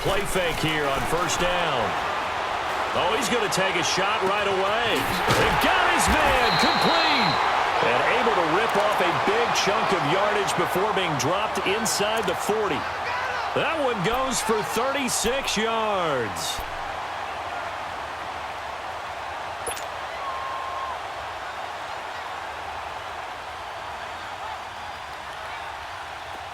play fake here on first down. Oh, he's going to take a shot right away. They got his man complete. And able to rip off a big chunk of yardage before being dropped inside the 40. That one goes for 36 yards.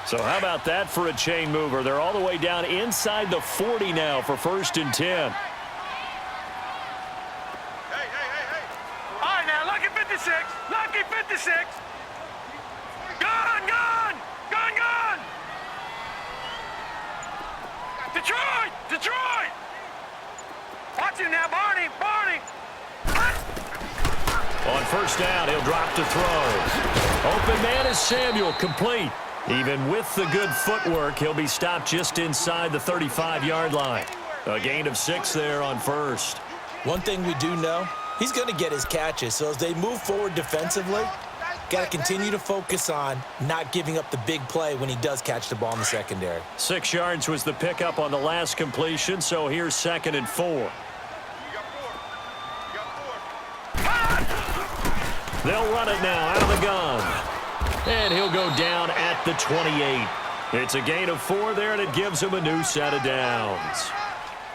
So how about that for a chain mover? They're all the way down inside the 40 now for 1st and 10. Hey. All right, now, lucky 56. Lucky 56. Gun. Detroit. Watch him now, Barney. On first down, he'll drop to throw. Open man is Samuel, complete. Even with the good footwork, he'll be stopped just inside the 35-yard line. A gain of 6 there on first. One thing we do know, he's going to get his catches. So as they move forward defensively, got to continue to focus on not giving up the big play when he does catch the ball in the secondary. 6 yards was the pickup on the last completion, so here's 2nd and 4. They'll run it now out of the gun. And he'll go down at the 28. It's a gain of 4 there, and it gives him a new set of downs.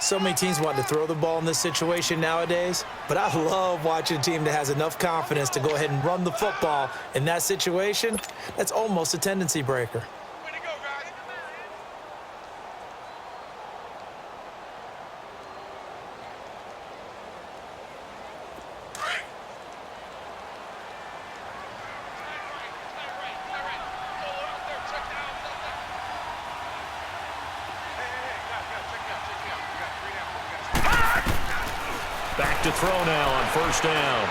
So many teams want to throw the ball in this situation nowadays, but I love watching a team that has enough confidence to go ahead and run the football in that situation. That's almost a tendency breaker. Back to throw now on first down.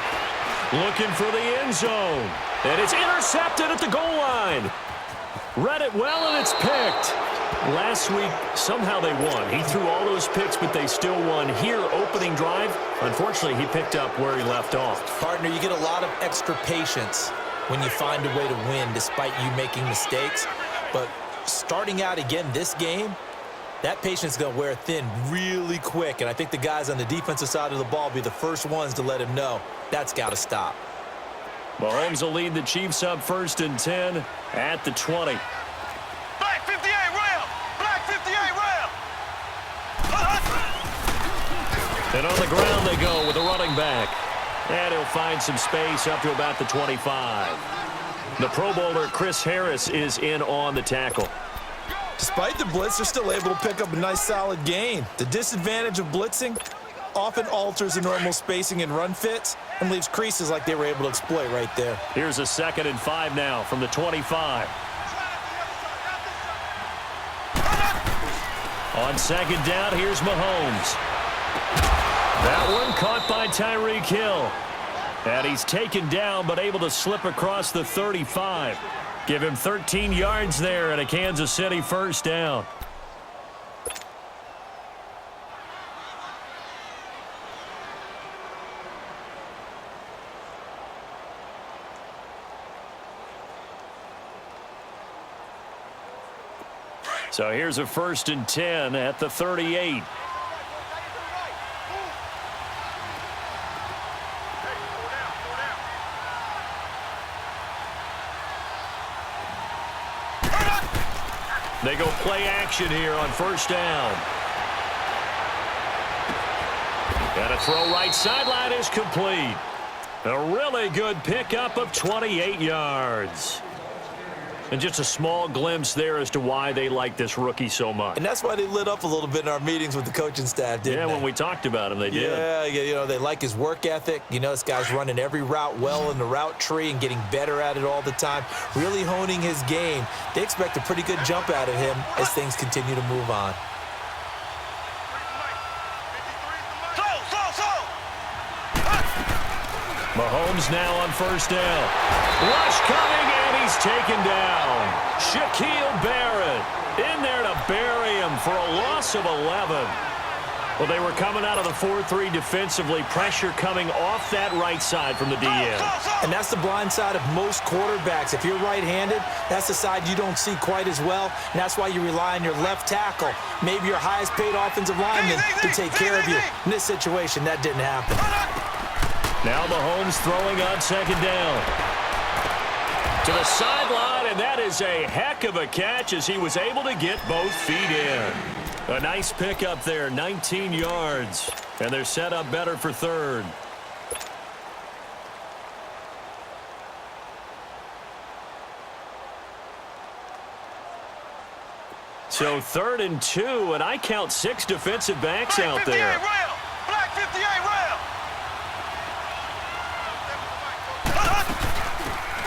Looking for the end zone. And it's intercepted at the goal line. Read it well, and it's picked. Last week, somehow they won. He threw all those picks, but they still won. Here, opening drive, unfortunately, he picked up where he left off. Partner, you get a lot of extra patience when you find a way to win despite you making mistakes. But starting out again this game, that patience is going to wear thin really quick, and I think the guys on the defensive side of the ball will be the first ones to let him know that's got to stop. Mahomes will lead the Chiefs up 1st and 10 at the 20. Black 58 rail. And on the ground they go with a running back. And he'll find some space up to about the 25. The Pro Bowler Chris Harris is in on the tackle. Despite the blitz, they're still able to pick up a nice solid gain. The disadvantage of blitzing often alters the normal spacing and run fits and leaves creases like they were able to exploit right there. Here's a 2nd and 5 now from the 25. On 2nd down, here's Mahomes. That one caught by Tyreek Hill. And he's taken down but able to slip across the 35. Give him 13 yards there and a Kansas City first down. So here's a 1st and 10 at the 38. They go play action here on first down. And a throw right sideline is complete. A really good pickup of 28 yards. And just a small glimpse there as to why they like this rookie so much. And that's why they lit up a little bit in our meetings with the coaching staff, didn't they? Yeah, when we talked about him, they did. Yeah, you know, they like his work ethic. You know, this guy's running every route well in the route tree and getting better at it all the time, really honing his game. They expect a pretty good jump out of him as things continue to move on. Mahomes now on first down. Rush coming, and he's taken down. Shaquille Barrett in there to bury him for a loss of 11. Well, they were coming out of the 4-3 defensively. Pressure coming off that right side from the DN. And that's the blind side of most quarterbacks. If you're right-handed, that's the side you don't see quite as well. And that's why you rely on your left tackle, maybe your highest-paid offensive lineman, to take care of you. In this situation, that didn't happen. Now Mahomes throwing on second down. To the sideline, and that is a heck of a catch as he was able to get both feet in. A nice pickup there, 19 yards. And they're set up better for third. So 3rd and 2, and I count 6 defensive backs out there. Black 58 rail.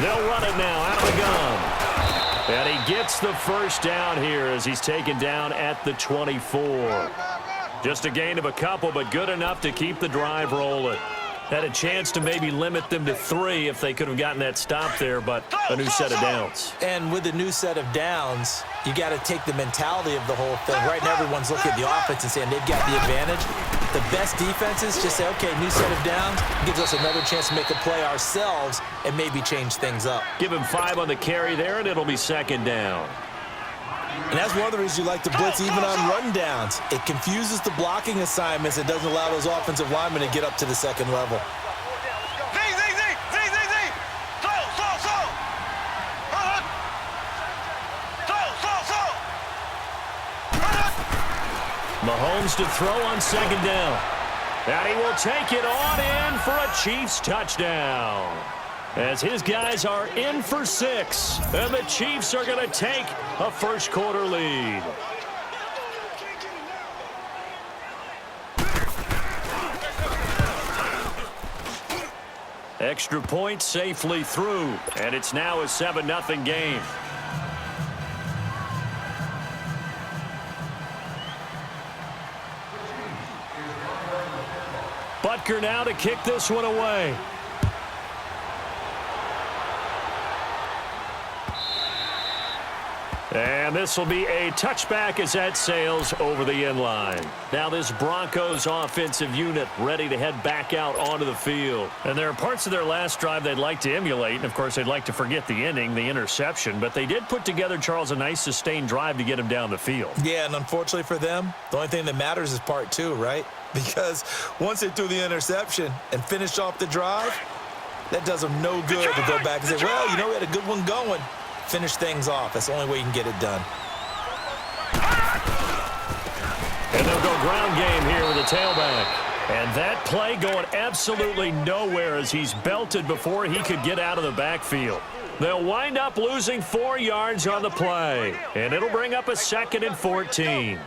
They'll run it now out of the gun. And he gets the first down here as he's taken down at the 24. Just a gain of a couple, but good enough to keep the drive rolling. Had a chance to maybe limit them to 3 if they could have gotten that stop there, but a new set of downs. And with the new set of downs, you got to take the mentality of the whole thing. Right now, everyone's looking at the offense and saying they've got the advantage. The best defenses just say, okay, new set of downs gives us another chance to make a play ourselves and maybe change things up. Give him 5 on the carry there, and it'll be second down. And that's one of the reasons you like to blitz even on rundowns. It confuses the blocking assignments. It doesn't allow those offensive linemen to get up to the second level. Mahomes to throw on second down. And he will take it on in for a Chiefs touchdown. As his guys are in for 6. And the Chiefs are going to take a first-quarter lead. Extra point safely through. And it's now a 7-0 game. Butker now to kick this one away. And this will be a touchback as that sails over the end line. Now this Broncos offensive unit ready to head back out onto the field. And there are parts of their last drive they'd like to emulate. And, of course, they'd like to forget the ending, the interception. But they did put together, Charles, a nice sustained drive to get him down the field. Yeah, and unfortunately for them, the only thing that matters is part 2, right? Because once they threw the interception and finished off the drive, that does them no good to go back and say, well, you know, we had a good one going. Finish things off. That's the only way you can get it done. And they'll go ground game here with a tailback. And that play going absolutely nowhere as he's belted before he could get out of the backfield. They'll wind up losing 4 yards on the play. And it'll bring up a 2nd and 14.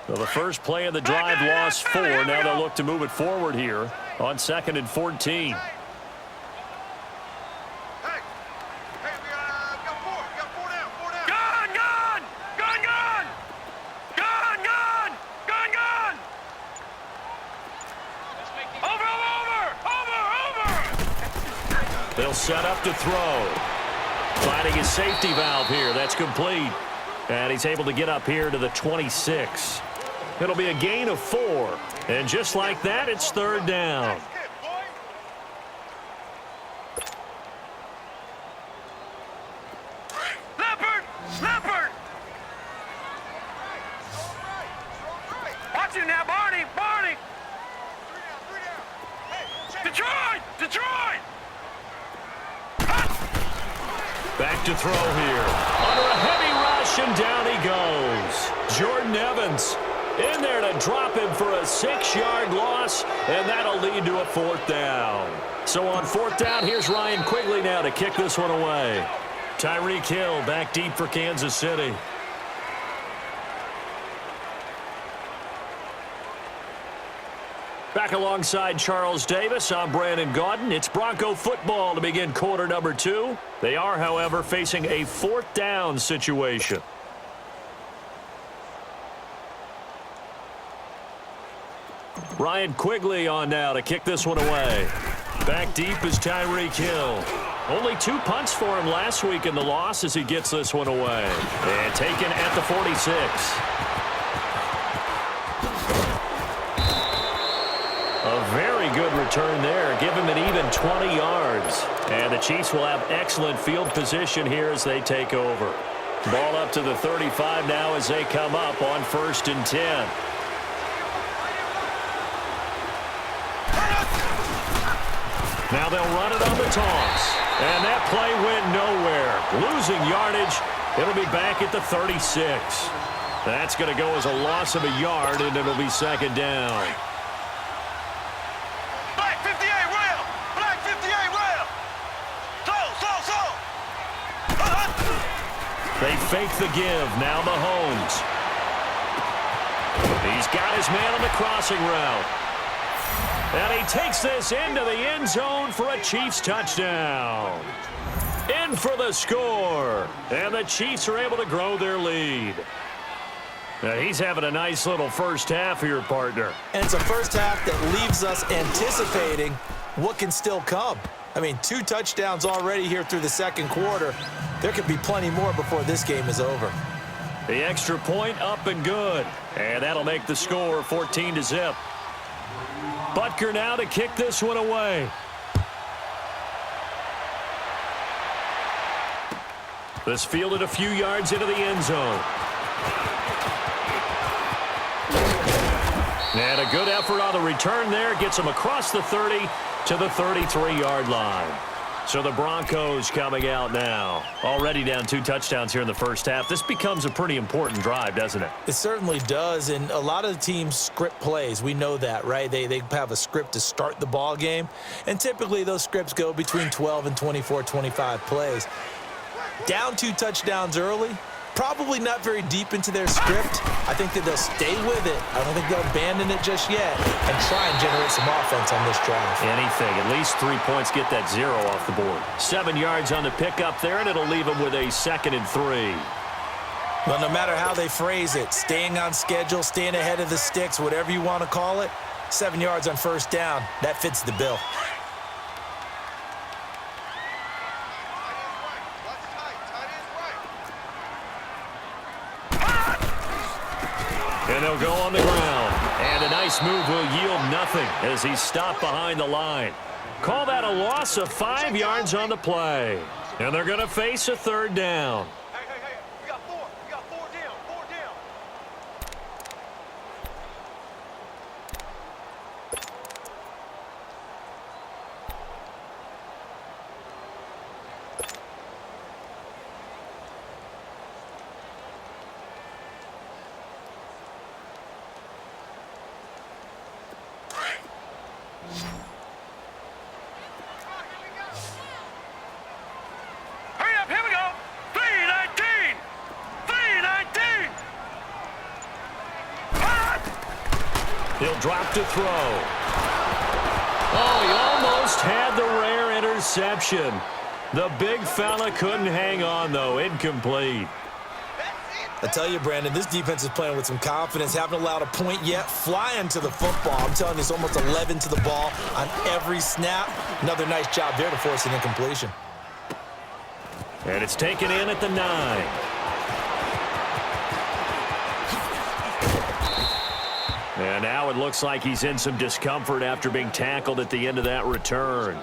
Well, the first play of the drive lost 4. Now they'll look to move it forward here on 2nd and 14. Hey, we got 4. We got 4 down. 4 down. Gun, gun! Gun, gun! Gun, gun! Gun, gun! Over! They'll set up to throw. Finding his safety valve here. That's complete. And he's able to get up here to the 26. It'll be a gain of 4. And just like that, it's 3rd down. Leopard! Leopard! Watch him now, Barney! Barney! 3 down. Hey, Detroit! Detroit! Back to throw here. Under a heavy rush, and down he goes. Jordan Evans in there to drop him for a 6-yard loss, and that'll lead to a 4th down. So on 4th down, here's Ryan Quigley now to kick this one away. Tyreek Hill back deep for Kansas City. Back alongside Charles Davis, I'm Brandon Gaudin. It's Bronco football to begin quarter number 2. They are, however, facing a 4th down situation. Ryan Quigley on now to kick this one away. Back deep is Tyreek Hill. Only 2 punts for him last week in the loss as he gets this one away. And taken at the 46. A very good return there. Give him an even 20 yards. And the Chiefs will have excellent field position here as they take over. Ball up to the 35 now as they come up on 1st and 10. Now they'll run it on the toss. And that play went nowhere. Losing yardage. It'll be back at the 36. That's going to go as a loss of a yard, and it'll be 2nd down. Black 58 rail! Black 58 rail! So! They fake the give. Now Mahomes. He's got his man on the crossing route. And he takes this into the end zone for a Chiefs touchdown. In for the score. And the Chiefs are able to grow their lead. Now he's having a nice little first half here, partner. And it's a first half that leaves us anticipating what can still come. I mean, 2 touchdowns already here through the 2nd quarter. There could be plenty more before this game is over. The extra point up and good. And that'll make the score 14-0. Butker now to kick this one away. This fielded a few yards into the end zone. And a good effort on the return there. Gets him across the 30 to the 33-yard line. So the Broncos coming out now. Already down 2 touchdowns here in the first half. This becomes a pretty important drive, doesn't it? It certainly does, and a lot of the teams script plays. We know that, right? They have a script to start the ball game, and typically those scripts go between 12 and 24, 25 plays. Down 2 touchdowns early, probably not very deep into their script. I think that they'll stay with it. I don't think they'll abandon it just yet and try and generate some offense on this drive. Anything. At least 3 points, get that 0 off the board. 7 yards on the pickup there, and it'll leave them with a 2nd and 3. Well, no matter how they phrase it, staying on schedule, staying ahead of the sticks, whatever you want to call it, 7 yards on 1st down, that fits the bill. And they'll go on the ground. And a nice move will yield nothing as he's stopped behind the line. Call that a loss of 5 yards on the play. And they're going to face a 3rd down. Hey, we got 4. We got 4 down. 4 down. Hurry up, here we go. 319. 319. He'll drop to throw. Oh, he almost had the rare interception. The big fella couldn't hang on, though. Incomplete. I tell you, Brandon, this defense is playing with some confidence. Haven't allowed a point yet. Flying to the football. I'm telling you, it's almost 11 to the ball on every snap. Another nice job there to force an incompletion. And it's taken in at the 9. And now it looks like he's in some discomfort after being tackled at the end of that return.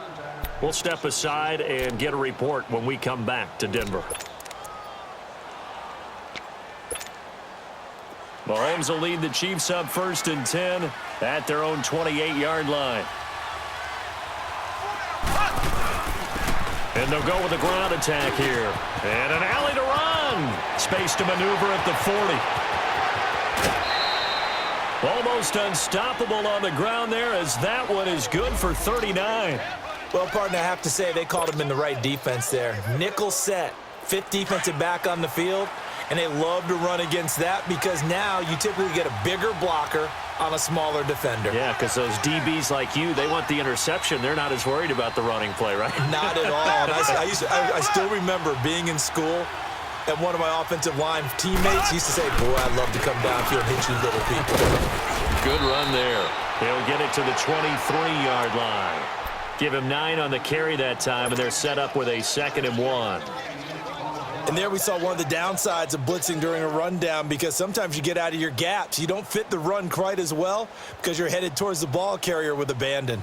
We'll step aside and get a report when we come back to Denver. Mahomes will lead the Chiefs up 1st and 10 at their own 28-yard line. And they'll go with a ground attack here. And an alley to run. Space to maneuver at the 40. Almost unstoppable on the ground there as that one is good for 39. Well, partner, I have to say they called him in the right defense there. Nickel set, 5th defensive back on the field. And they love to run against that because now you typically get a bigger blocker on a smaller defender. Yeah, because those DBs like you, they want the interception. They're not as worried about the running play, right? Not at all. And I still remember being in school, and one of my offensive line teammates used to say, boy, I'd love to come downfield and hit you little people. Good run there. He'll get it to the 23-yard line. Give him 9 on the carry that time, and they're set up with a 2nd and 1. And there we saw one of the downsides of blitzing during a rundown, because sometimes you get out of your gaps. You don't fit the run quite as well because you're headed towards the ball carrier with abandon.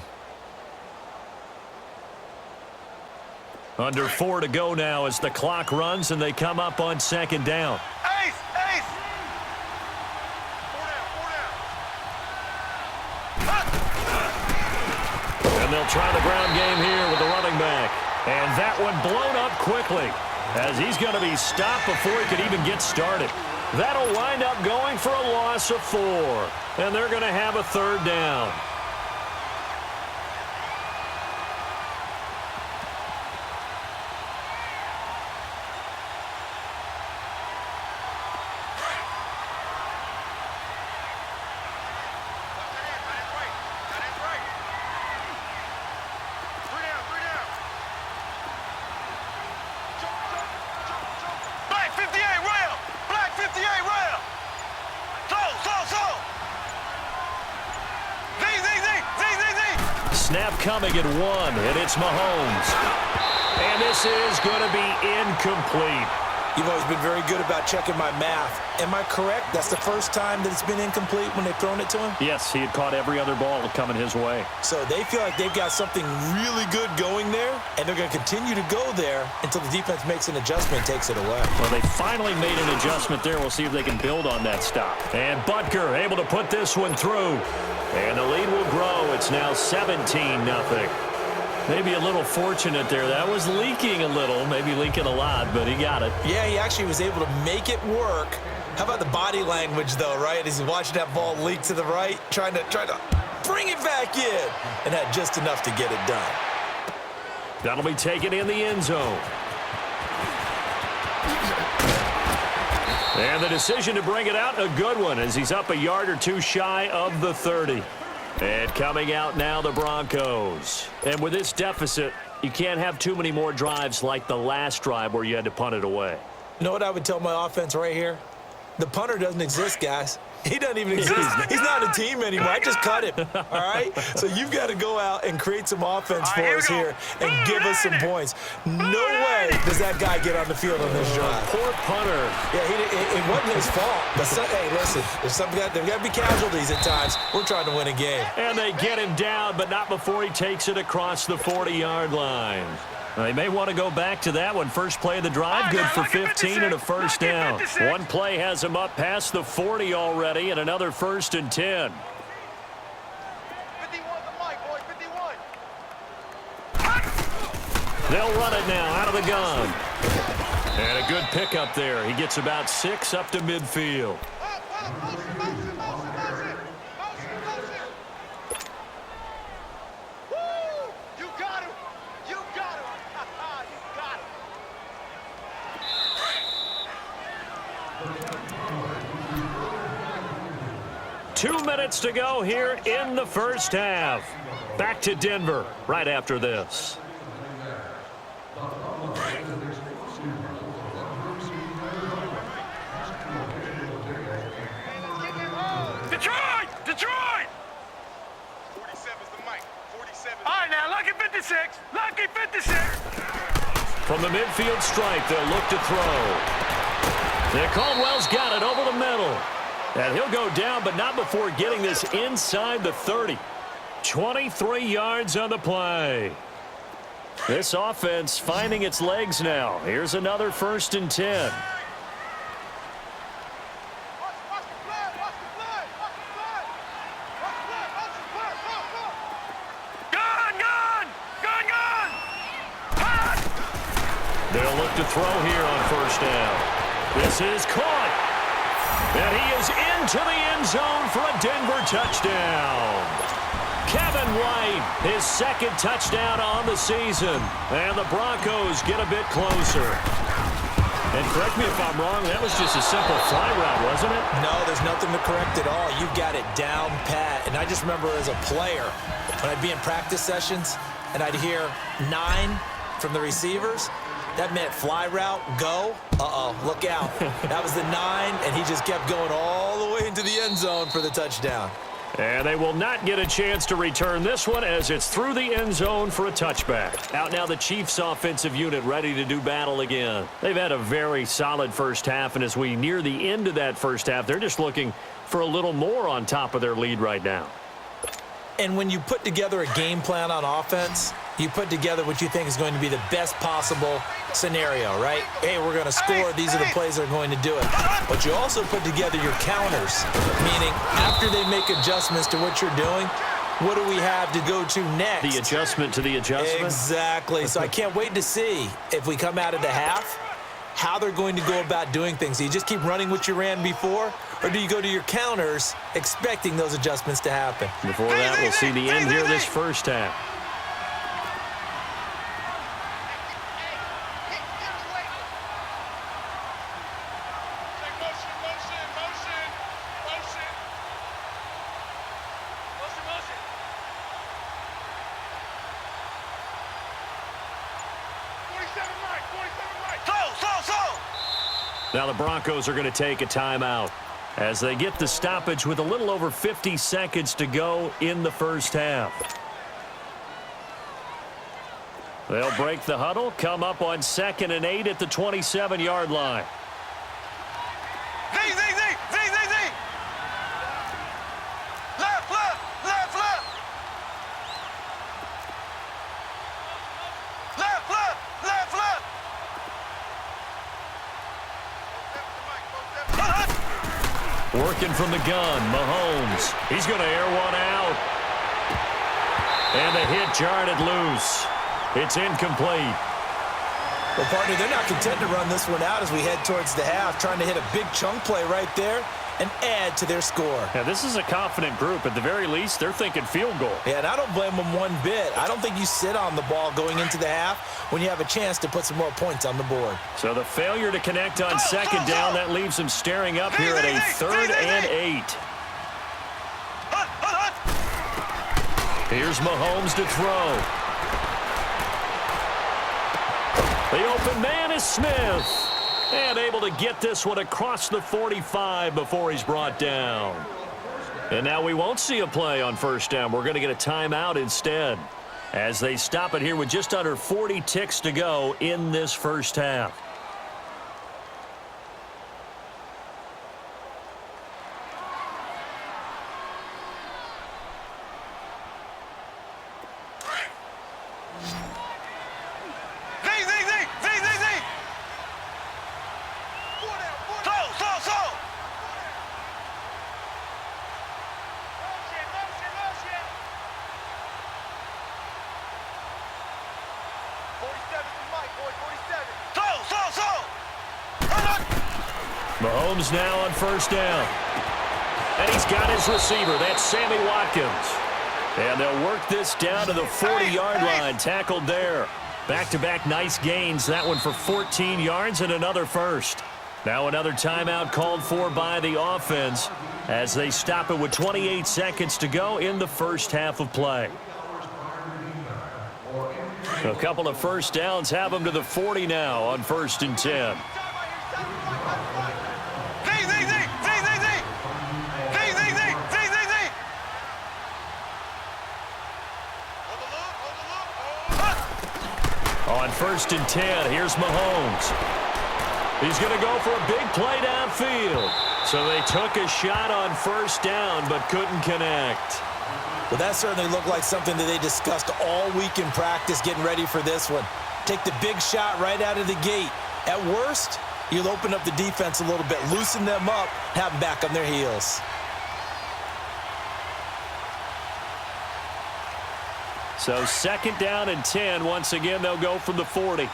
Under 4 to go now as the clock runs, and they come up on 2nd down. Ace! Ace! 4 down, 4 down. And they'll try the ground game here with the running back. And that one blown up quickly as he's going to be stopped before he could even get started. That'll wind up going for a loss of 4. And they're going to have a 3rd down. Snap coming at 1, and it's Mahomes. And this is going to be incomplete. You've always been very good about checking my math. Am I correct? That's the first time that it's been incomplete when they've thrown it to him? Yes, he had caught every other ball coming his way. So they feel like they've got something really good going there, and they're going to continue to go there until the defense makes an adjustment and takes it away. Well, they finally made an adjustment there. We'll see if they can build on that stop. And Butker able to put this one through. And the lead will grow. It's now 17-0. Maybe a little fortunate there. That was leaking a little, maybe leaking a lot, but he got it. Yeah, he actually was able to make it work. How about the body language, though, right? As he's watching that ball leak to the right, trying to bring it back in, and had just enough to get it done. That'll be taken in the end zone. And the decision to bring it out, a good one, as he's up a yard or 2 shy of the 30. And coming out now, the Broncos. And with this deficit, you can't have too many more drives like the last drive where you had to punt it away. You know what I would tell my offense right here? The punter doesn't exist, guys. He doesn't even exist. He's not a team anymore. I just cut him, all right? So you've got to go out and create some offense for us here and give us some points. No way does that guy get on the field on this drive. Poor punter. Yeah, it wasn't his fault. But hey, listen, there's got to be casualties at times. We're trying to win a game. And they get him down, but not before he takes it across the 40-yard line. They may want to go back to that one. First play of the drive, good for 15 and a first down. One play has him up past the 40 already, and another 1st and 10. 51's the mic, boy, 51. They'll run it now out of the gun. And a good pickup there. He gets about 6 up to midfield. You got him. You got him. You got him. 2 minutes to go here in the first half. Back to Denver right after this. Detroit! Detroit! 47's the mic. 47. All right, now, lucky 56. Lucky 56. From the midfield stripe, they'll look to throw. Caldwell's got it over the middle. And he'll go down, but not before getting this inside the 30. 23 yards on the play. This offense finding its legs now. Here's another 1st and 10. They'll look to throw here on 1st down. This is caught. And he is into the end zone for a Denver touchdown. Kevin White, his 2nd touchdown on the season. And the Broncos get a bit closer. And correct me if I'm wrong, that was just a simple fly route, wasn't it? No, there's nothing to correct at all. You've got it down pat. And I just remember as a player, when I'd be in practice sessions and I'd hear 9 from the receivers, that meant fly route, go. Look out. That was the 9, and he just kept going all the way into the end zone for the touchdown. And they will not get a chance to return this one as it's through the end zone for a touchback. Out now the Chiefs offensive unit ready to do battle again. They've had a very solid first half, and as we near the end of that first half, they're just looking for a little more on top of their lead right now. And when you put together a game plan on offense, you put together what you think is going to be the best possible scenario, right? Hey, we're going to score. These are the plays that are going to do it. But you also put together your counters, meaning after they make adjustments to what you're doing, what do we have to go to next? The adjustment to the adjustment? Exactly. So I can't wait to see if we come out of the half, how they're going to go about doing things. Do you just keep running what you ran before, or do you go to your counters expecting those adjustments to happen? Before that, we'll see the end here this first half. Now the Broncos are going to take a timeout as they get the stoppage with a little over 50 seconds to go in the first half. They'll break the huddle, come up on 2nd and 8 at the 27-yard line. Working from the gun, Mahomes. He's going to air one out. And the hit jarred it loose. It's incomplete. Well, partner, they're not content to run this one out as we head towards the half, trying to hit a big chunk play right there and add to their score. Yeah, this is a confident group. At the very least, they're thinking field goal. Yeah, and I don't blame them one bit. I don't think you sit on the ball going into the half when you have a chance to put some more points on the board. So the failure to connect on 2nd down, that leaves them staring up here at a 3rd and 8. Here's Mahomes to throw. The open man is Smith. And able to get this one across the 45 before he's brought down. And now we won't see a play on 1st down. We're going to get a timeout instead as they stop it here with just under 40 ticks to go in this first half. Mahomes now on 1st down. And he's got his receiver. That's Sammy Watkins. And they'll work this down to the 40-yard line. Tackled there. Back-to-back nice gains. That one for 14 yards and another first. Now another timeout called for by the offense as they stop it with 28 seconds to go in the first half of play. A couple of first downs have them to the 40 now on 1st and 10. On 1st and 10, here's Mahomes. He's going to go for a big play downfield. So they took a shot on 1st down but couldn't connect. Well, that certainly looked like something that they discussed all week in practice getting ready for this one. Take the big shot right out of the gate. At worst, you'll open up the defense a little bit, loosen them up, have them back on their heels. So 2nd down and 10. Once again, they'll go from the 40.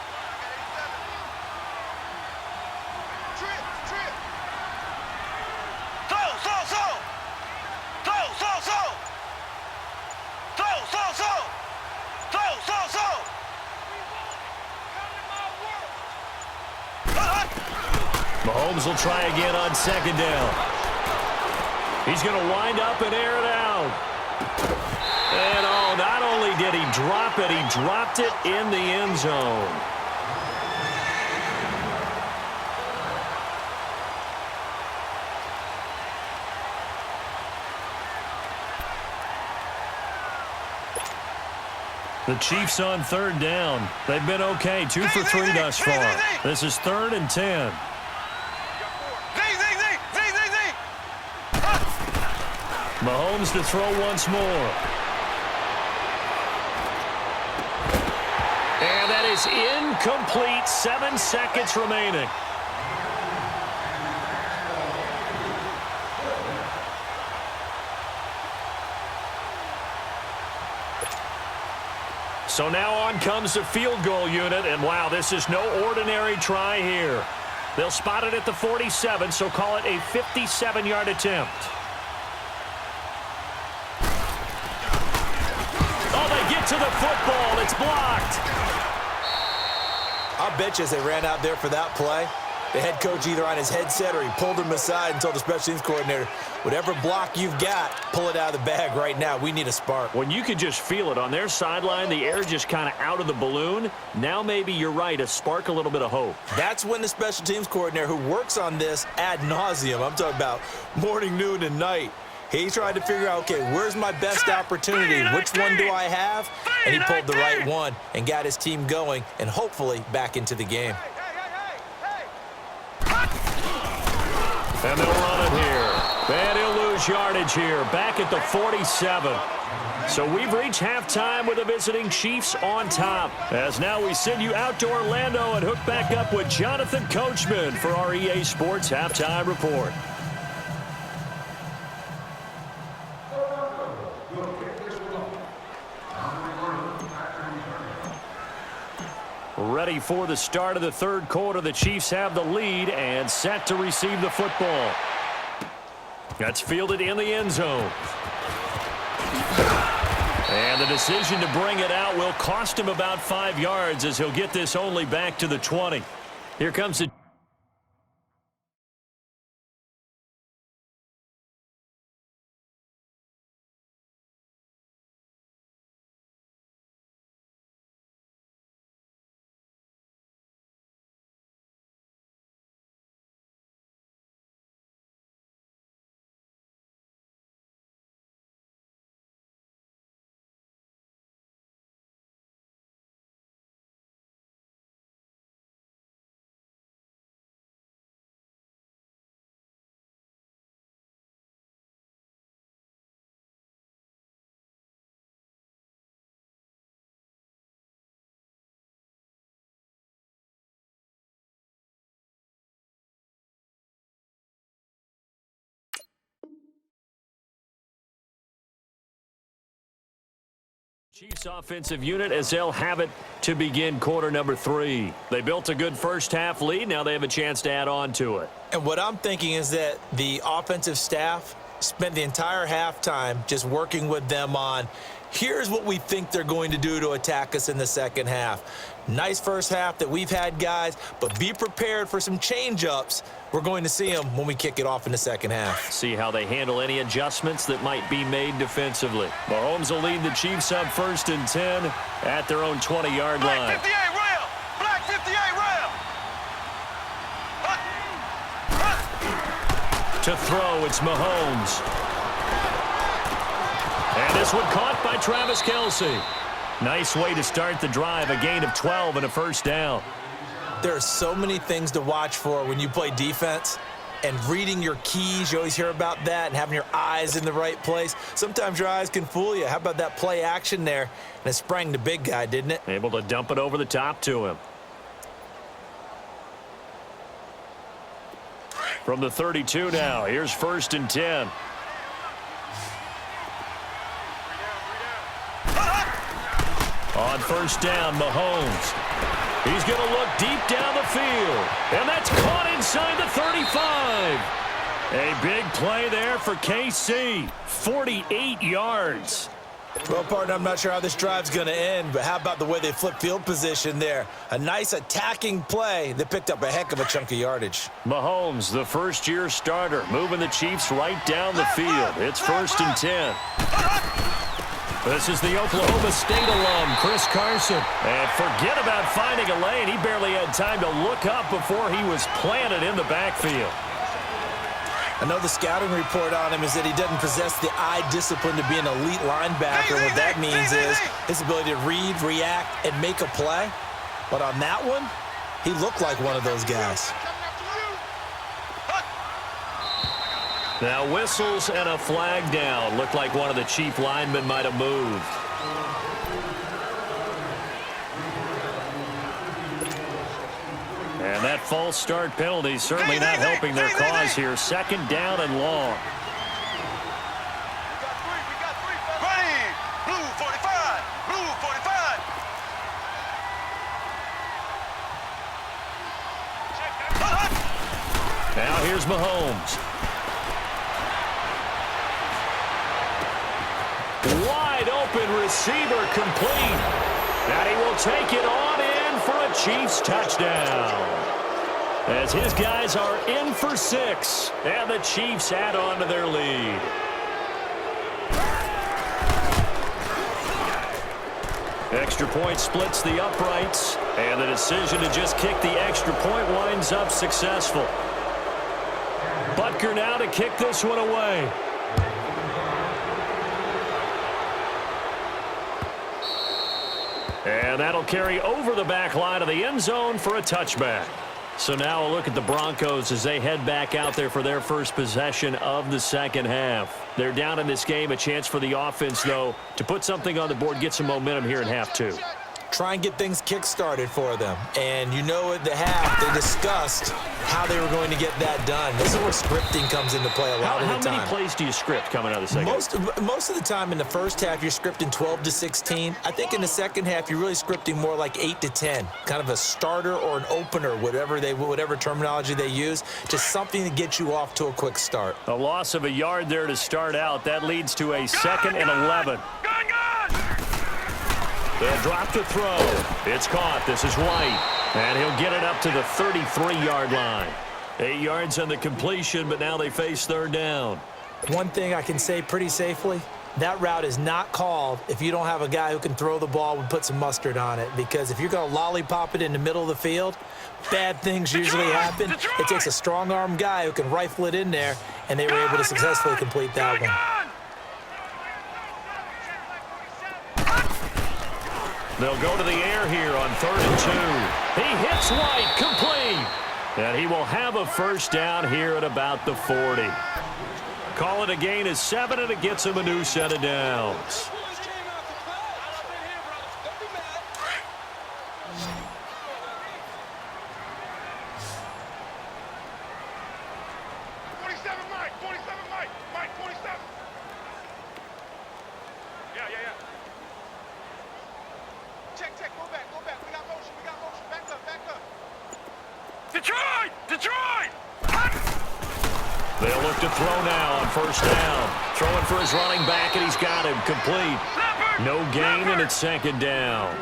Mahomes will try again on 2nd down. He's going to wind up and air it out. And not only did he drop it, he dropped it in the end zone. The Chiefs on third down. They've been okay, 2 for 3 thus far. This is 3rd and 10. Mahomes to throw once more. And that is incomplete. 7 seconds remaining. So now on comes the field goal unit, and wow, this is no ordinary try here. They'll spot it at the 47, so call it a 57-yard attempt. Oh, they get to the football. It's blocked. I'll bet you as they ran out there for that play, the head coach either on his headset or he pulled him aside and told the special teams coordinator, whatever block you've got, pull it out of the bag right now. We need a spark. When you could just feel it on their sideline, the air just kind of out of the balloon. Now maybe you're right, a spark, a little bit of hope. That's when the special teams coordinator who works on this ad nauseum, I'm talking about morning, noon, and night, he tried to figure out, okay, where's my best opportunity? Which one do I have? And he pulled the right one and got his team going and hopefully back into the game. And they'll run it here. And he'll lose yardage here, back at the 47. So we've reached halftime with the visiting Chiefs on top. As now we send you out to Orlando and hook back up with Jonathan Coachman for our EA Sports Halftime Report. Ready for the start of the third quarter. The Chiefs have the lead and set to receive the football. That's fielded in the end zone. And the decision to bring it out will cost him about 5 yards as he'll get this only back to the 20. Here comes the Chiefs offensive unit as they'll have it to begin quarter number 3. They built a good first half lead. Now they have a chance to add on to it. And what I'm thinking is that the offensive staff spent the entire halftime just working with them on, here's what we think they're going to do to attack us in the second half. Nice first half that we've had, guys, but be prepared for some change-ups. We're going to see them when we kick it off in the second half. See how they handle any adjustments that might be made defensively. Mahomes will lead the Chiefs up 1st and 10 at their own 20-yard line. Black 58 rail! Black 58 rail! To throw, it's Mahomes. And this one caught by Travis Kelce. Nice way to start the drive, a gain of 12 and a first down. There are so many things to watch for when you play defense, and reading your keys, you always hear about that, and having your eyes in the right place. Sometimes your eyes can fool you. How about that play action there? And it sprang the big guy, didn't it? Able to dump it over the top to him. From the 32 now, here's 1st and 10. On first down, Mahomes. He's going to look deep down the field. And that's caught inside the 35. A big play there for KC. 48 yards. Well, partner, I'm not sure how this drive's going to end, but how about the way they flip field position there? A nice attacking play that picked up a heck of a chunk of yardage. Mahomes, the first-year starter, moving the Chiefs right down the field. It's 1st and 10. This is the Oklahoma State alum, Chris Carson. And forget about finding a lane. He barely had time to look up before he was planted in the backfield. I know the scouting report on him is that he doesn't possess the eye discipline to be an elite linebacker. What that means is his ability to read, react, and make a play. But on that one, he looked like one of those guys. Now whistles and a flag down. Looked like one of the chief linemen might have moved. And that false start penalty certainly not helping their cause here. Second down and long. We got three. Running. Blue 45. Blue 45. Now here's Mahomes. Wide open receiver complete. And he will take it on in for a Chiefs touchdown. As his guys are in for 6. And the Chiefs add on to their lead. Extra point splits the uprights. And the decision to just kick the extra point winds up successful. Butker now to kick this one away. And that'll carry over the back line of the end zone for a touchback. So now a look at the Broncos as they head back out there for their first possession of the second half. They're down in this game. A chance for the offense, though, to put something on the board, get some momentum here in half 2. Try and get things kick-started for them. And you know at the half, they discussed how they were going to get that done. This is where scripting comes into play a lot of the time. How many plays do you script coming out of the second half? Most of the time in the first half, you're scripting 12 to 16. I think in the second half, you're really scripting more like 8 to 10. Kind of a starter or an opener, whatever terminology they use. Just something to get you off to a quick start. A loss of a yard there to start out. That leads to a 2nd and 11. They'll drop the throw. It's caught. This is White. And he'll get it up to the 33-yard line. 8 yards on the completion, but now they face third down. One thing I can say pretty safely, that route is not called if you don't have a guy who can throw the ball and put some mustard on it. Because if you're going to lollipop it in the middle of the field, bad things usually happen. It takes a strong-arm guy who can rifle it in there, and they were able to successfully complete that one. They'll go to the air here on 3rd and 2. He hits White, complete. And he will have a first down here at about the 40. Call it a gain of 7, and it gets him a new set of downs. They'll look to throw now on first down. Throwing for his running back, and he's got him complete. No gain, and it's 2nd down.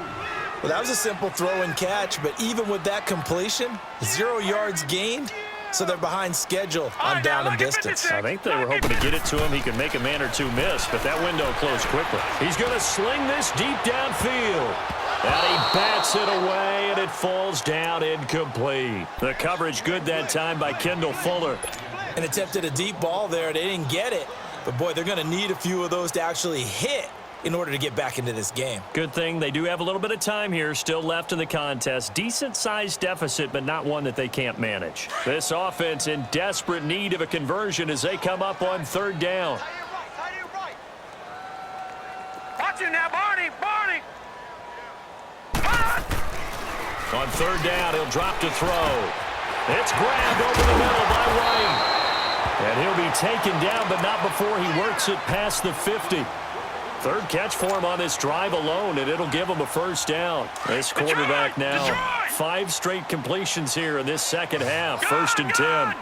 Well, that was a simple throw and catch, but even with that completion, 0 yards gained, so they're behind schedule on down and distance. I think they were hoping to get it to him. He could make a man or two miss, but that window closed quickly. He's going to sling this deep downfield. And he bats it away, and it falls down incomplete. The coverage good that time by Kendall Fuller. And attempted a deep ball there. They didn't get it. But, boy, they're going to need a few of those to actually hit in order to get back into this game. Good thing they do have a little bit of time here still left in the contest. Decent-sized deficit, but not one that they can't manage. This offense in desperate need of a conversion as they come up on 3rd down. Watch it now, Barney. On 3rd down, he'll drop to throw. It's grabbed over the middle by White. And he'll be taken down, but not before he works it past the 50. 3rd catch for him on this drive alone, and it'll give him a first down. This quarterback now, 5 straight completions here in this second half. 1st and 10.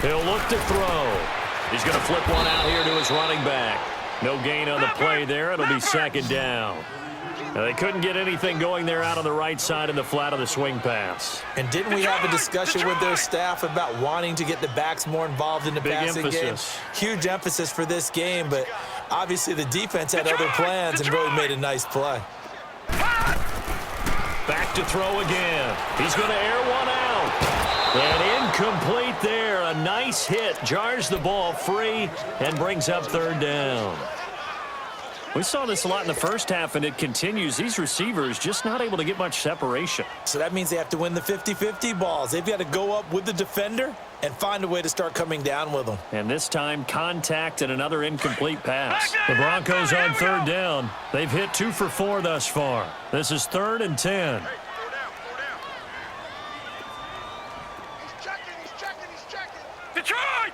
He'll look to throw. He's going to flip one out here to his running back. No gain on the play there. It'll be 2nd down. Now, they couldn't get anything going there out on the right side in the flat of the swing pass. And didn't we have a discussion with their staff about wanting to get the backs more involved in the passing game? Huge emphasis for this game, but obviously the defense had other plans and really made a nice play. Back to throw again. He's going to air one out. And incomplete there. A nice hit. Jars the ball free and brings up third down. We saw this a lot in the first half, and it continues. These receivers just not able to get much separation. So that means they have to win the 50-50 balls. They've got to go up with the defender and find a way to start coming down with them. And this time, contact and another incomplete pass. The Broncos on third down. They've hit 2 for 4 thus far. This is 3rd and 10. Hey, 4 down, 4 down. He's checking. Detroit!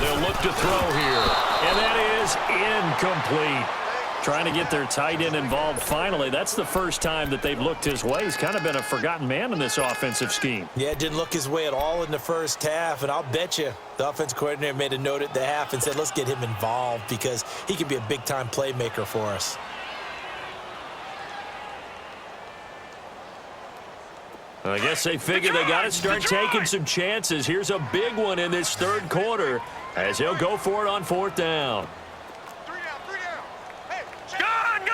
They'll look to throw here. And that is incomplete. Trying to get their tight end involved finally. That's the first time that they've looked his way. He's kind of been a forgotten man in this offensive scheme. Yeah, it didn't look his way at all in the first half, and I'll bet you the offensive coordinator made a note at the half and said, let's get him involved because he could be a big-time playmaker for us. I guess they figure they got to start taking some chances. Here's a big one in this third quarter as he'll go for it on 4th down. 3 down. Hey, gun!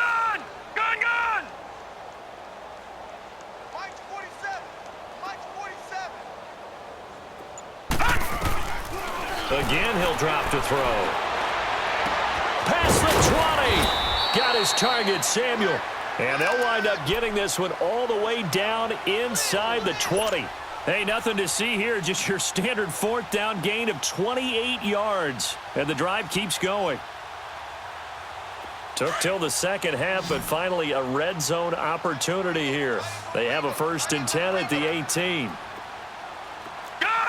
Mike's 47. Again, he'll drop to throw. Past the 20. Got his target, Samuel. And they'll wind up getting this one all the way down inside the 20. Hey, nothing to see here, just your standard 4th down gain of 28 yards. And the drive keeps going. Took till the second half, but finally a red zone opportunity here. They have a 1st and 10 at the 18. Gun!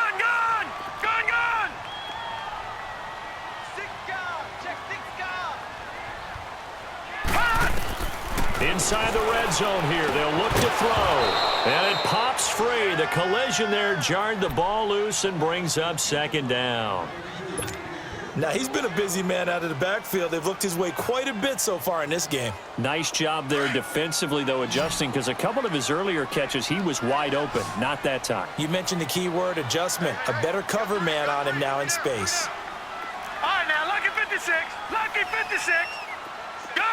6 guard. Check 6 guard. Inside the red zone here, they'll look to throw. And it pops free. The collision there jarred the ball loose and brings up 2nd down. Now, he's been a busy man out of the backfield. They've looked his way quite a bit so far in this game. Nice job there defensively, though, adjusting, because a couple of his earlier catches, he was wide open. Not that time. You mentioned the key word, adjustment. A better cover man on him now in space. All right, now, lucky 56. Gun!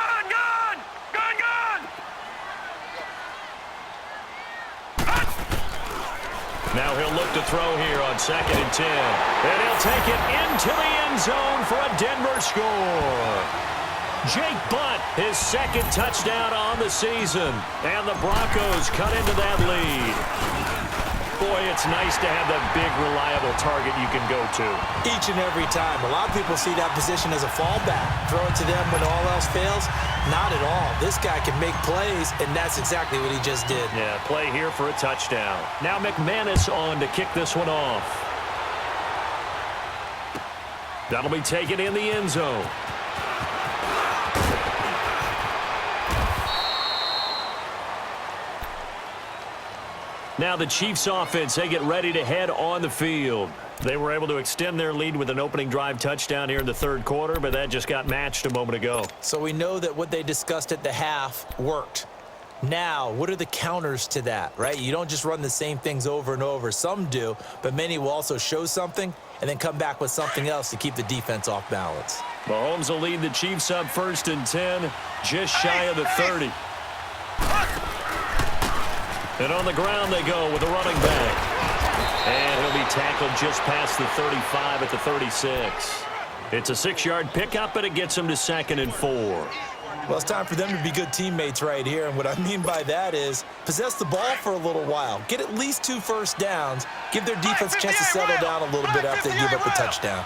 Now he'll look to throw here on 2nd and 10. And he'll take it into the end zone for a Denver score. Jake Butt, his 2nd touchdown on the season. And the Broncos cut into that lead. Boy, it's nice to have that big, reliable target you can go to. Each and every time. A lot of people see that position as a fallback. Throw it to them when all else fails. Not at all. This guy can make plays, and that's exactly what he just did. Yeah, play here for a touchdown. Now McManus on to kick this one off. That'll be taken in the end zone. Now the Chiefs offense, they get ready to head on the field. They were able to extend their lead with an opening drive touchdown here in the third quarter, but that just got matched a moment ago. So we know that what they discussed at the half worked. Now, what are the counters to that, right? You don't just run the same things over and over. Some do, but many will also show something and then come back with something else to keep the defense off balance. Mahomes will lead the Chiefs up 1st and 10, just shy of the 30. And on the ground they go with a running back. And he'll be tackled just past the 35 at the 36. It's a 6-yard pickup, but it gets him to 2nd and 4. Well, it's time for them to be good teammates right here. And what I mean by that is possess the ball for a little while. Get at least 2 first downs. Give their defense a chance to settle down a little bit after they give up a touchdown.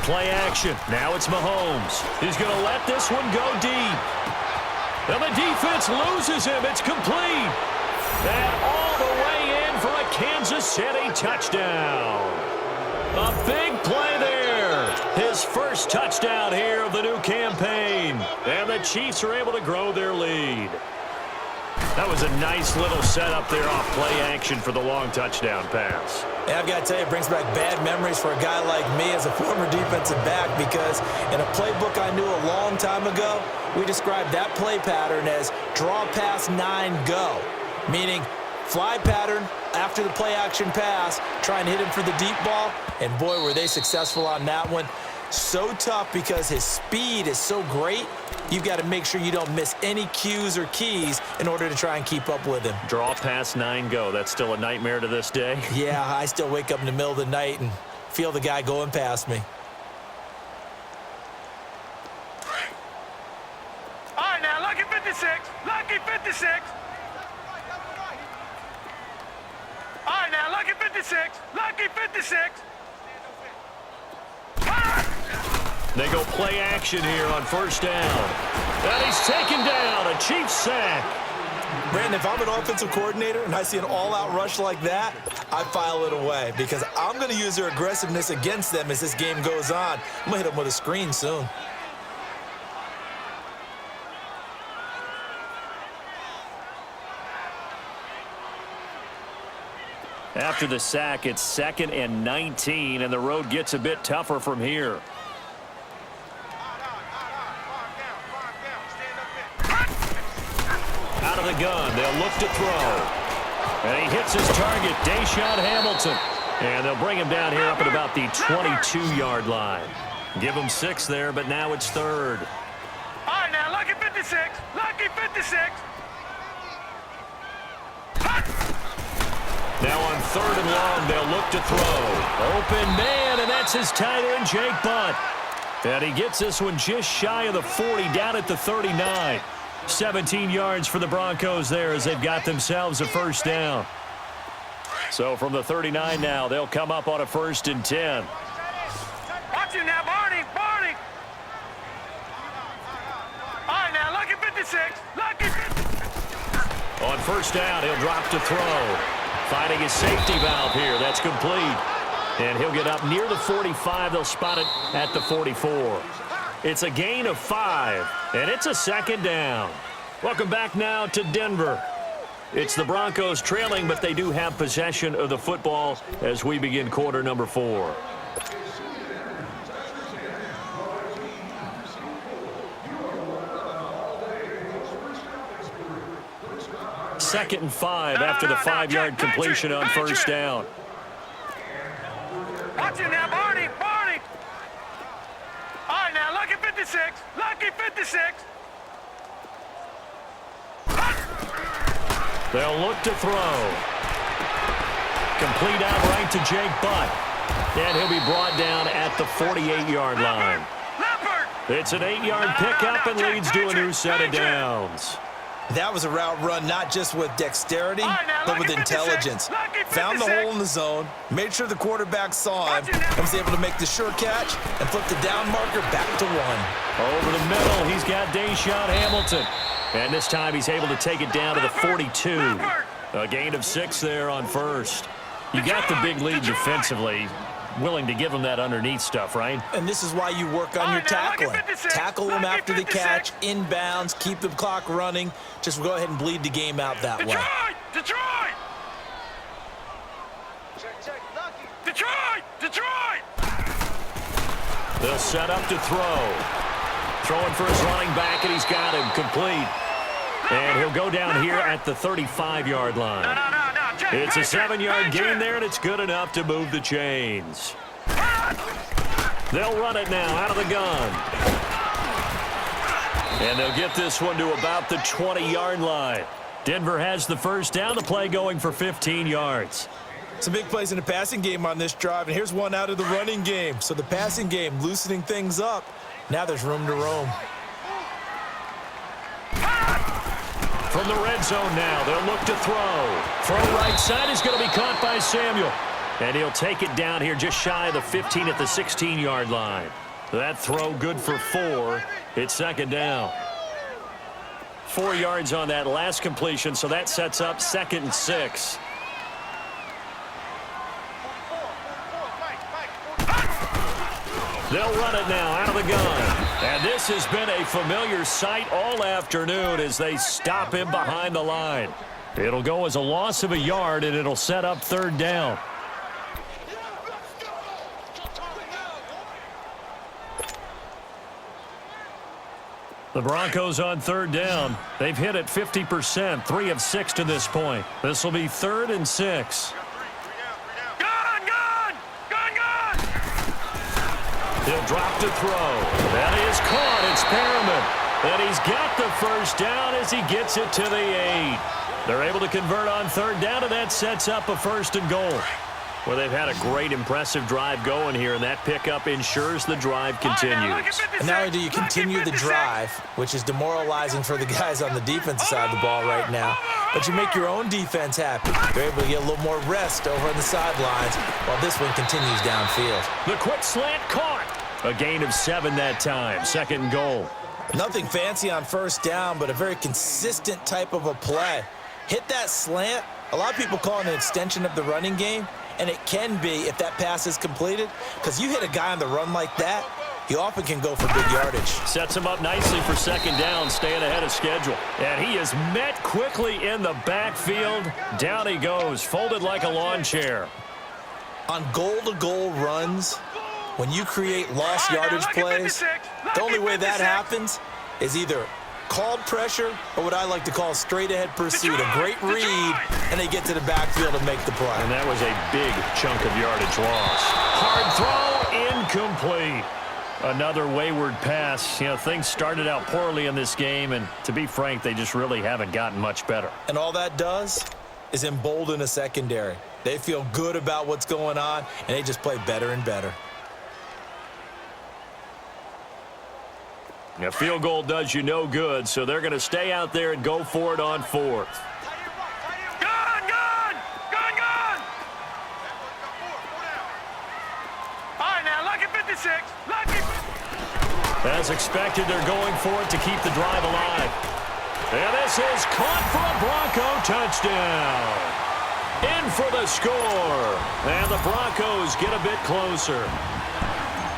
Play action. Now it's Mahomes. He's going to let this one go deep. And the defense loses him. It's complete. And all the way in for a Kansas City touchdown. A big play there. His first touchdown here of the new campaign. And the Chiefs are able to grow their lead. That was a nice little setup there off play action for the long touchdown pass. And I've got to tell you, it brings back bad memories for a guy like me as a former defensive back, because in a playbook I knew a long time ago, we described that play pattern as draw pass 9 go, meaning fly pattern after the play action pass, try and hit him for the deep ball, and boy, were they successful on that one. So tough because his speed is so great, you've got to make sure you don't miss any cues or keys in order to try and keep up with him. Draw past 9 go. That's still a nightmare to this day. Yeah, I still wake up in the middle of the night and feel the guy going past me. All right, now, lucky 56. Lucky 56. All right, now, lucky 56. Lucky 56. They go play action here on first down. And he's taken down. A Chiefs sack. Brandon, if I'm an offensive coordinator and I see an all-out rush like that, I file it away because I'm going to use their aggressiveness against them as this game goes on. I'm going to hit them with a screen soon. After the sack, it's 2nd and 19, and the road gets a bit tougher from here. Out of the gun, they'll look to throw. And he hits his target, Deshaun Hamilton. And they'll bring him down here up at about the 22-yard line. Give him 6 there, but now it's 3rd. All right, now, lucky 56. Lucky 56. Now on 3rd and long, they'll look to throw. Open man, and that's his tight end, Jake Butt. And he gets this one just shy of the 40, down at the 39. 17 yards for the Broncos there as they've got themselves a first down. So from the 39 now, they'll come up on a 1st and 10. Watch him now, Barney. Barney. All right, now, lucky 56. Lucky 56. On first down, he'll drop to throw. Finding his safety valve here. That's complete. And he'll get up near the 45. They'll spot it at the 44. It's a gain of 5, and it's a 2nd down. Welcome back now to Denver. It's the Broncos trailing, but they do have possession of the football as we begin quarter number 4. Second and 5 after the 5-yard completion on first down. Watch him now, Barney. Barney. All right, now, lucky 56. Lucky 56. They'll look to throw. Complete out right to Jake Butt. And he'll be brought down at the 48-yard line. It's an 8-yard pickup and leads to a new set of downs. That was a route run not just with dexterity, but with intelligence. Found the hole in the zone, made sure the quarterback saw him, and was able to make the sure catch and flip the down marker back to 1. Over the middle, he's got Deshaun Hamilton. And this time he's able to take it down to the 42. A gain of 6 there on first. You got the big lead defensively. Willing to give him that underneath stuff, right? And this is why you work on your tackling. Tackle them after the catch, inbounds, keep the clock running. Just go ahead and bleed the game out that way. Detroit! Detroit! Detroit! They'll set up to throw. Throwing for his running back, and he's got him complete. And he'll go down here at the 35-yard line. It's a 7-yard gain there, and it's good enough to move the chains. They'll run it now out of the gun. And they'll get this one to about the 20-yard line. Denver has the first down, the play going for 15 yards. Some big plays in the passing game on this drive, and here's one out of the running game. So the passing game loosening things up. Now there's room to roam. From the red zone now, they'll look to throw. Throw right side is going to be caught by Samuel. And he'll take it down here just shy of the 15 at the 16-yard line. That throw good for 4. It's 2nd down. 4 yards on that last completion, so that sets up 2nd and 6. They'll run it now out of the gun. And this has been a familiar sight all afternoon as they stop him behind the line. It'll go as a loss of a yard, and it'll set up 3rd down. The Broncos on 3rd down. They've hit it 50%, 3 of 6 to this point. This will be 3rd and 6. He'll drop to throw. That is caught. It's Perriman. And he's got the first down as he gets it to the 8. They're able to convert on third down, and that sets up a 1st and goal. Well, they've had a great, impressive drive going here, and that pickup ensures the drive continues. And not only do you continue the drive, which is demoralizing for the guys on the defensive side of the ball right now, but you make your own defense happy. They're able to get a little more rest over on the sidelines while this one continues downfield. The quick slant caught. A gain of 7 that time. 2nd and goal. Nothing fancy on first down, but a very consistent type of a play. Hit that slant. A lot of people call it an extension of the running game, and it can be if that pass is completed, because you hit a guy on the run like that, he often can go for big yardage. Sets him up nicely for 2nd down, staying ahead of schedule. And he is met quickly in the backfield. Down he goes, folded like a lawn chair. On goal-to-goal runs, when you create lost yardage plays, the only way that happens is either called pressure or what I like to call straight-ahead pursuit. A great read, and they get to the backfield and make the play. And that was a big chunk of yardage loss. Hard throw, incomplete. Another wayward pass. You know, things started out poorly in this game, and to be frank, they just really haven't gotten much better. And all that does is embolden a secondary. They feel good about what's going on, and they just play better and better. A field goal does you no good, so they're going to stay out there and go for it on 4th. Gun! All right, now, lucky 56. Lucky. As expected, they're going for it to keep the drive alive. And this is caught for a Bronco touchdown. In for the score. And the Broncos get a bit closer.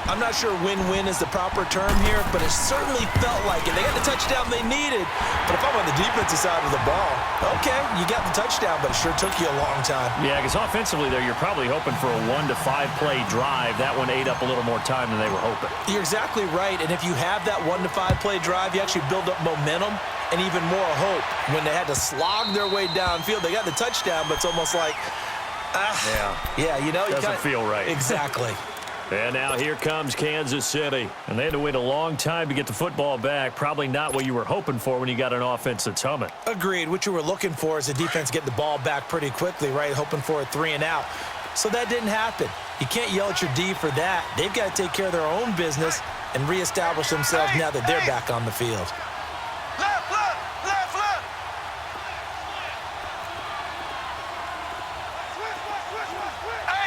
I'm not sure win-win is the proper term here, but it certainly felt like it. They got the touchdown they needed. But if I'm on the defensive side of the ball, okay, you got the touchdown, but it sure took you a long time. Yeah, because offensively there, you're probably hoping for a 1 to 5 play drive. That one ate up a little more time than they were hoping. You're exactly right, and if you have that 1 to 5 play drive, you actually build up momentum and even more hope. When they had to slog their way downfield, they got the touchdown, but it's almost like, yeah, you know, doesn't feel right. Exactly. And now here comes Kansas City. And they had to wait a long time to get the football back. Probably not what you were hoping for when you got an offense that's humming. Agreed. What you were looking for is the defense get the ball back pretty quickly, right? Hoping for a 3 and out. So that didn't happen. You can't yell at your D for that. They've got to take care of their own business and reestablish themselves now that they're back on the field. Left, left.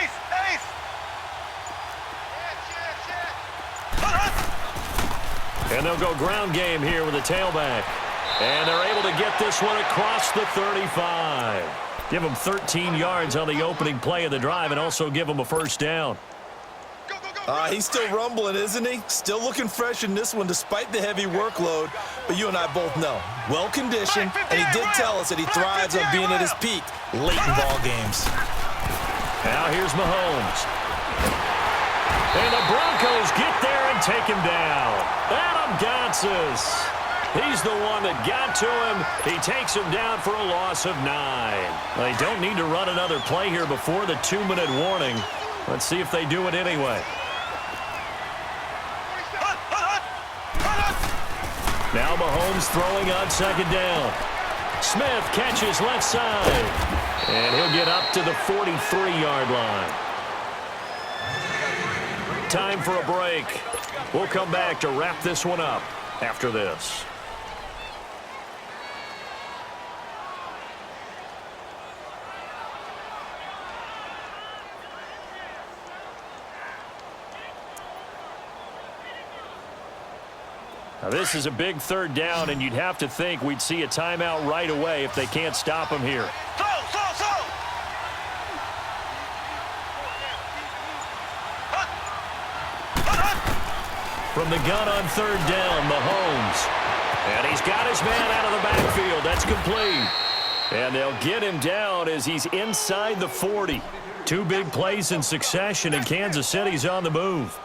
Ace. And they'll go ground game here with a tailback. And they're able to get this one across the 35. Give them 13 yards on the opening play of the drive and also give them a 1st down. He's still rumbling, isn't he? Still looking fresh in this one despite the heavy workload. But you and I both know, well-conditioned, and he did tell us that he thrives on being at his peak late in ball games. Now here's Mahomes. And the Broncos get there and take him down. Adam Gotsis. He's the one that got to him. He takes him down for a loss of 9. They don't need to run another play here before the 2-minute warning. Let's see if they do it anyway. Now Mahomes throwing on 2nd down. Smith catches left side. And he'll get up to the 43-yard line. Time for a break. We'll come back to wrap this one up after this. Now this is a big 3rd down, and you'd have to think we'd see a timeout right away if they can't stop him here. Slow. From the gun on 3rd down, Mahomes. And he's got his man out of the backfield. That's complete. And they'll get him down as he's inside the 40. 2 big plays in succession, and Kansas City's on the move.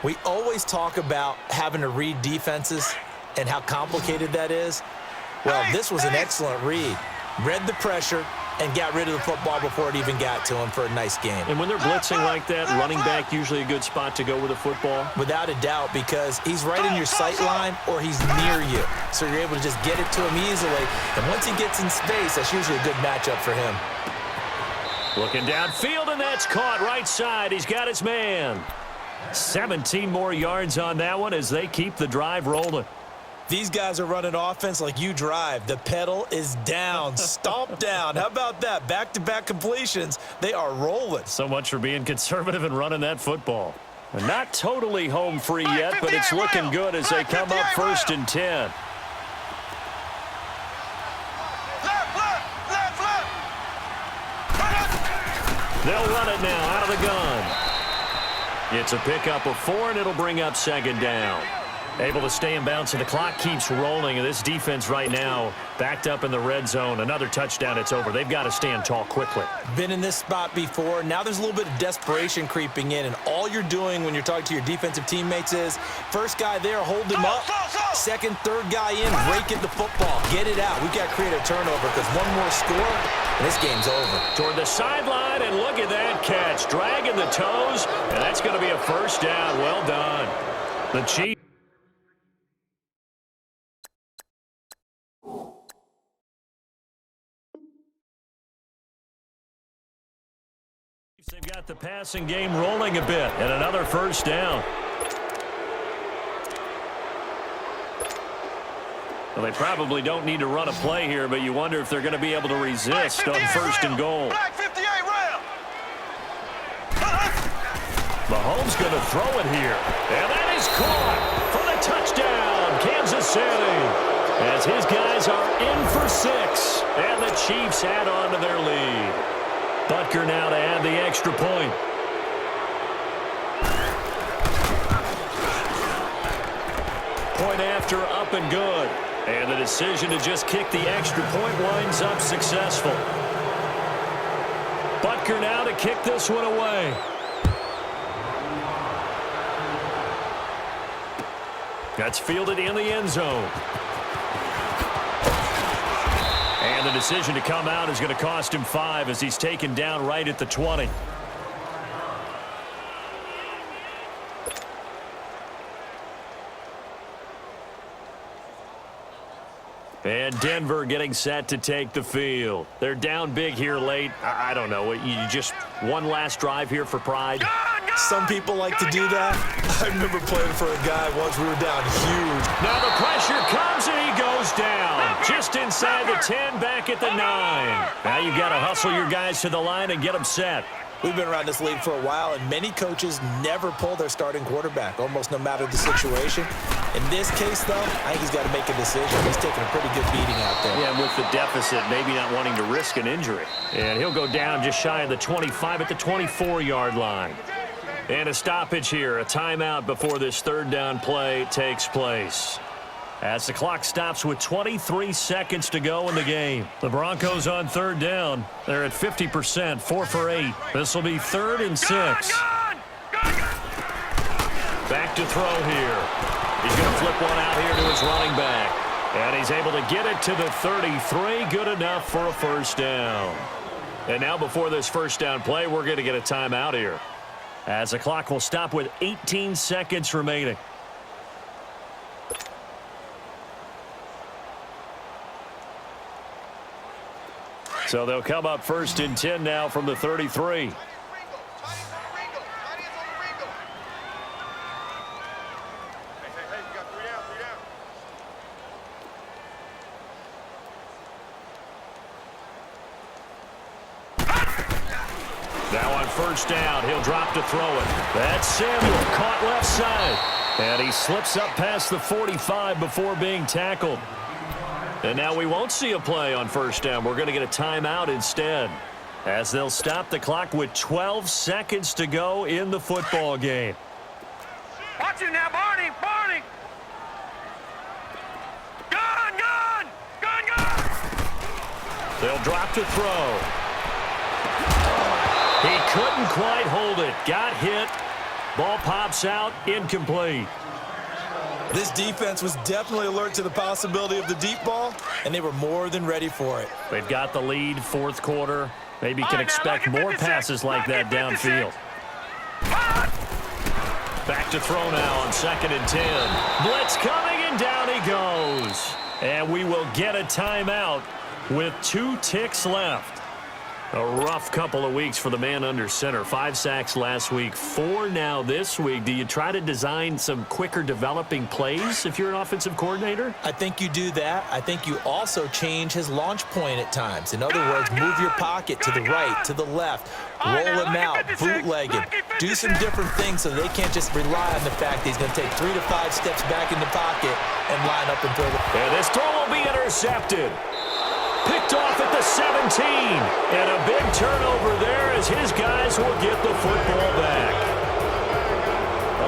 We always talk about having to read defenses and how complicated that is. Well, this was an excellent read. Read the pressure, and got rid of the football before it even got to him for a nice gain. And when they're blitzing like that, running back usually a good spot to go with a football? Without a doubt, because he's right in your sight line or he's near you. So you're able to just get it to him easily. And once he gets in space, that's usually a good matchup for him. Looking downfield, and that's caught right side. He's got his man. 17 more yards on that one as they keep the drive rolling. These guys are running offense like you drive. The pedal is down, stomp down. How about that? Back-to-back completions. They are rolling. So much for being conservative and running that football. And not totally home free yet, but it's looking good as they come up 1st and 10. They'll run it now out of the gun. It's a pickup of 4, and it'll bring up 2nd down. Able to stay in bounds, and the clock keeps rolling. And this defense right now backed up in the red zone. Another touchdown, it's over. They've got to stand tall quickly. Been in this spot before. Now there's a little bit of desperation creeping in, and all you're doing when you're talking to your defensive teammates is first guy there, hold him up. Second, third guy in, rake at the football. Get it out. We've got to create a turnover because one more score, and this game's over. Toward the sideline, and look at that catch. Dragging the toes, and that's going to be a 1st down. Well done. The Chiefs. They've got the passing game rolling a bit, and another 1st down. Well, they probably don't need to run a play here, but you wonder if they're going to be able to resist on 1st and goal. Mahomes going to throw it here, and that is caught for the touchdown, Kansas City, as his guys are in for 6, and the Chiefs add on to their lead. Butker now to add the extra point. Point after, up and good. And the decision to just kick the extra point winds up successful. Butker now to kick this one away. That's fielded in the end zone. And the decision to come out is going to cost him 5 as he's taken down right at the 20. And Denver getting set to take the field. They're down big here late. I don't know. You just one last drive here for pride? Some people like to do that. I remember playing for a guy once. We were down huge. Now the pressure comes, and he goes down. Just inside the 10, back at the 9. Now you've got to hustle your guys to the line and get them set. We've been around this league for a while, and many coaches never pull their starting quarterback, almost no matter the situation. In this case, though, I think he's got to make a decision. He's taking a pretty good beating out there. Yeah, with the deficit, maybe not wanting to risk an injury. And he'll go down just shy of the 25 at the 24-yard line. And a stoppage here, a timeout before this 3rd down play takes place. As the clock stops with 23 seconds to go in the game. The Broncos on 3rd down. They're at 50%, 4 for 8. This will be 3rd and 6. Back to throw here. He's going to flip one out here to his running back. And he's able to get it to the 33. Good enough for a 1st down. And now before this 1st down play, we're going to get a timeout here, as the clock will stop with 18 seconds remaining. So they'll come up 1st and 10 now from the 33. Now on 1st down, he'll drop to throw it. That's Samuel, caught left side. And he slips up past the 45 before being tackled. And now we won't see a play on 1st down. We're going to get a timeout instead, as they'll stop the clock with 12 seconds to go in the football game. Watch it now, Barney! Barney! Gun! Gun! Gun! Gun! They'll drop to throw. He couldn't quite hold it. Got hit. Ball pops out. Incomplete. This defense was definitely alert to the possibility of the deep ball, and they were more than ready for it. They've got the lead, fourth quarter. Maybe you can expect more passes like that downfield. Back to throw now on 2nd and 10. Blitz coming, and down he goes. And we will get a timeout with 2 ticks left. A rough couple of weeks for the man under center. 5 sacks last week, 4 now this week. Do you try to design some quicker developing plays if you're an offensive coordinator? I think you do that. I think you also change his launch point at times. In other words, move your pocket to the right, to the left, roll him out, bootleg him. Do some different things so they can't just rely on the fact that he's going to take 3 to 5 steps back in the pocket and line up and throw the... And this throw will be intercepted. Picked off at the 17. And a big turnover there as his guys will get the football back.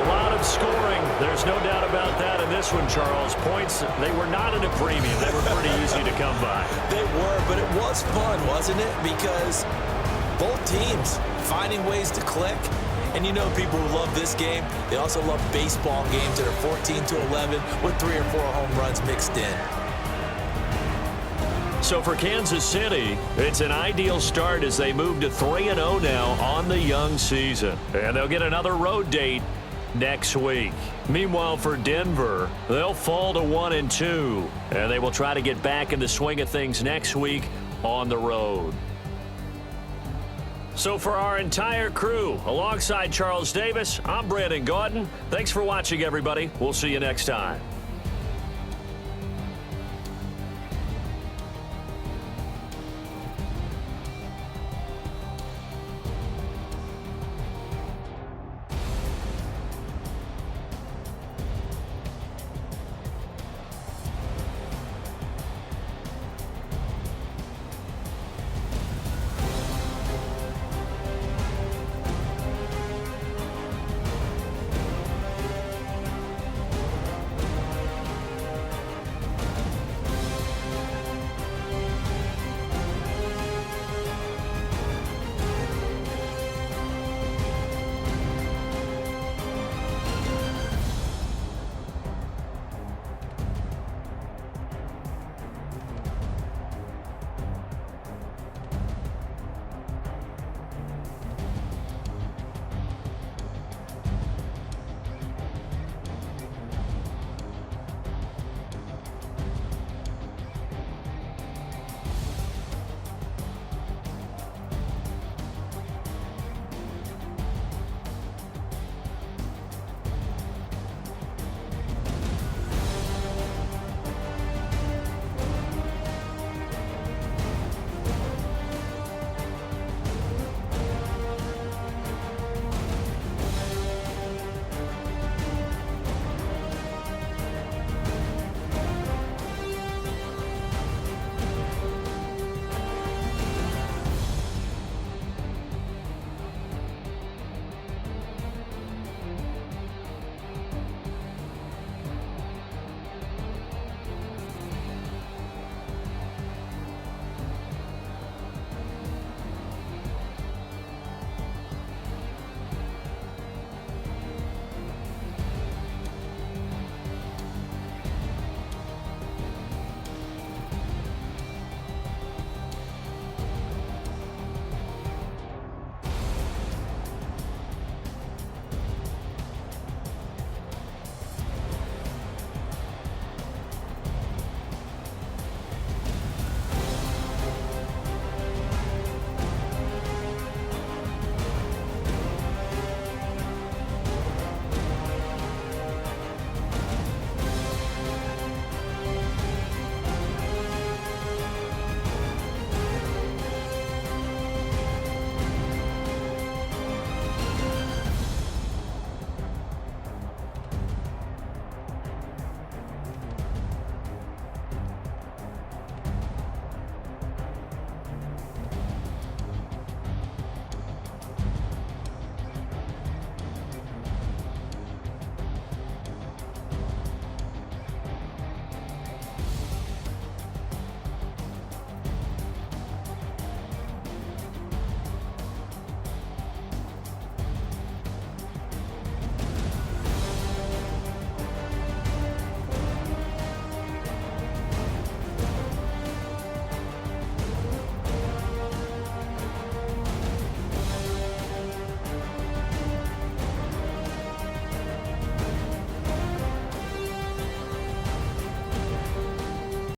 A lot of scoring. There's no doubt about that in this one, Charles. Points, they were not at a premium. They were pretty easy to come by. They were, but it was fun, wasn't it? Because both teams finding ways to click. And you know people who love this game, they also love baseball games that are 14-11 with 3 or 4 home runs mixed in. So for Kansas City, it's an ideal start as they move to 3-0 now on the young season. And they'll get another road date next week. Meanwhile, for Denver, they'll fall to 1-2. And they will try to get back in the swing of things next week on the road. So for our entire crew, alongside Charles Davis, I'm Brandon Gaudin. Thanks for watching, everybody. We'll see you next time.